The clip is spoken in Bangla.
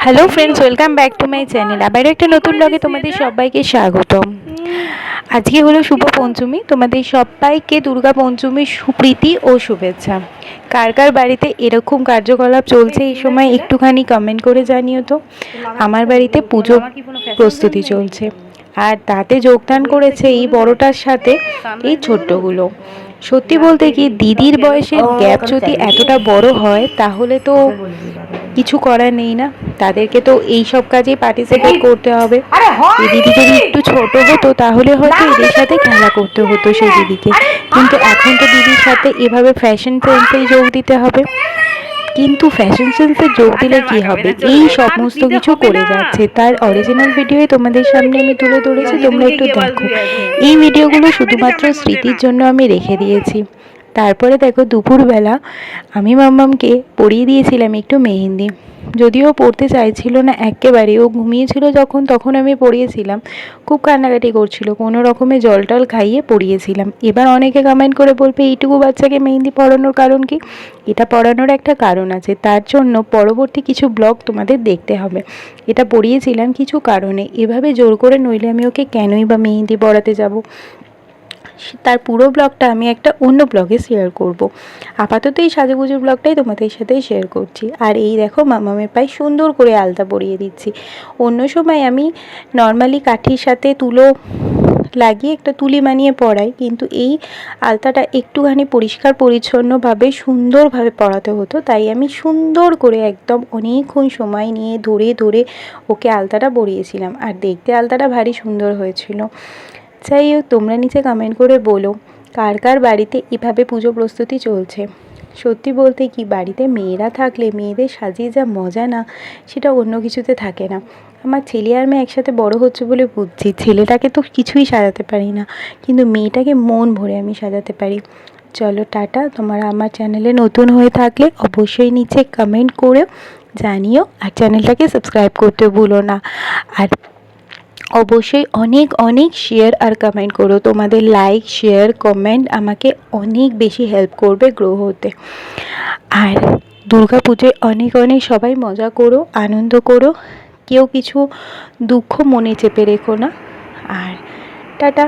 Hello friends, welcome back to my channel. আবার একটা নতুন ব্লগে তোমাদের সবাইকে স্বাগতম। আজকে হলো শুভ পঞ্চমী। তোমাদের সবাইকে দুর্গা পঞ্চমীর সুপ্রীতি ও শুভেচ্ছা। কার কার বাড়িতে এরকম কার্যকলাপ চলছে এই সময় একটুখানি কমেন্ট করে জানিও তো। আমার বাড়িতে পুজো প্রস্তুতি চলছে, আর তাতে যোগদান করেছে এই বড়টার সাথে এই ছোট্টগুলো। সত্যি বলতে কি, দিদির বয়সের গ্যাপ যদি এতটা বড় হয় তাহলে তো কিছু করার নেই না, তাদেরকে তো এই সব কাজেই পার্টিসিপেট করতে হবে। এই দিদি যদি একটু ছোট হতো তাহলে হয়তো এদের সাথে খেলা করতে হতো সেই দিদিকে, কিন্তু এখন তো দিদির সাথে এভাবে ফ্যাশন সেন্সেই যোগ দিতে হবে। কিন্তু ফ্যাশন সেন্সে যোগ দিলে কি হবে, এই সমস্ত কিছু করে যাচ্ছে। তার অরিজিনাল ভিডিওই তোমাদের সামনে আমি তুলে ধরেছি, তোমরা একটু দেখো। এই ভিডিওগুলো শুধুমাত্র স্মৃতির জন্য আমি রেখে দিয়েছি। তারপরে দেখো, দুপুরবেলা আমি মাম্মামকে পরিয়ে দিয়েছিলাম একটু মেহেন্দি। যদিও পড়তে চাইছিল না একেবারে, ও ঘুমিয়েছিল যখন তখন আমি পড়িয়েছিলাম। খুব কান্নাকাটি করছিল, কোনো রকমে জল টল খাইয়ে পড়িয়েছিলাম। এবার অনেকে কমেন্ট করে বলবে এইটুকু বাচ্চাকে মেহেন্দি পরানোর কারণ কি? এটা পরানোর একটা কারণ আছে, তার জন্য পরবর্তী কিছু ব্লগ তোমাদের দেখতে হবে। এটা পড়িয়েছিলাম কিছু কারণে, এভাবে জোর করে নইলে আমি ওকে কেনই বা মেহেন্দি পরাতে যাব। তার পুরো ব্লগটা আমি একটা অন্য ব্লগে শেয়ার করব। আপাতত এই সাজুগুজুর ব্লগটাই তোমাদের সাথেই শেয়ার করছি। আর এই দেখো, মামামের পায়ে সুন্দর করে আলতা পরিয়ে দিচ্ছি। অন্য সময় আমি নর্মালি কাঠির সাথে তুলো লাগিয়ে একটা তুলি বানিয়ে পরাই, কিন্তু এই আলতাটা একটুখানি পরিষ্কার পরিচ্ছন্নভাবে সুন্দরভাবে পরাতে হতো, তাই আমি সুন্দর করে একদম অনেকক্ষণ সময় নিয়ে ধরে ধরে ওকে আলতাটা পরিয়েছিলাম। আর দেখতে আলতাটা ভারী সুন্দর হয়েছিল। যাই হোক, তোমরা নিচে কমেন্ট করে বলো কার কার বাড়িতে এভাবে পুজো প্রস্তুতি চলছে। সত্যি বলতে কি, বাড়িতে মেয়েরা থাকলে মেয়েদের সাজিয়ে যা মজা না, সেটা অন্য কিছুতে থাকে না। আমার ছেলে আর মেয়ে একসাথে বড় হচ্ছে বলে বুঝছি, ছেলেটাকে তো কিছুই সাজাতে পারি না, কিন্তু মেয়েটাকে মন ভরে আমি সাজাতে পারি। চলো টাটা। তোমরা আমার চ্যানেলে নতুন হয়ে থাকলে অবশ্যই নিচে কমেন্ট করে জানিও, আর চ্যানেলটাকে সাবস্ক্রাইব করতে ভুলো না। আর অবশ্যই অনেক অনেক শেয়ার আর কমেন্ট করো। তোমাদের লাইক, শেয়ার, কমেন্ট আমাকে অনেক বেশি হেল্প করবে গ্রো হতে। আর দুর্গা পুজোয় অনেক অনেক সবাই মজা করো, আনন্দ করো, কেউ কিছু দুঃখ মনে চেপে রেখো না। আর টাটা।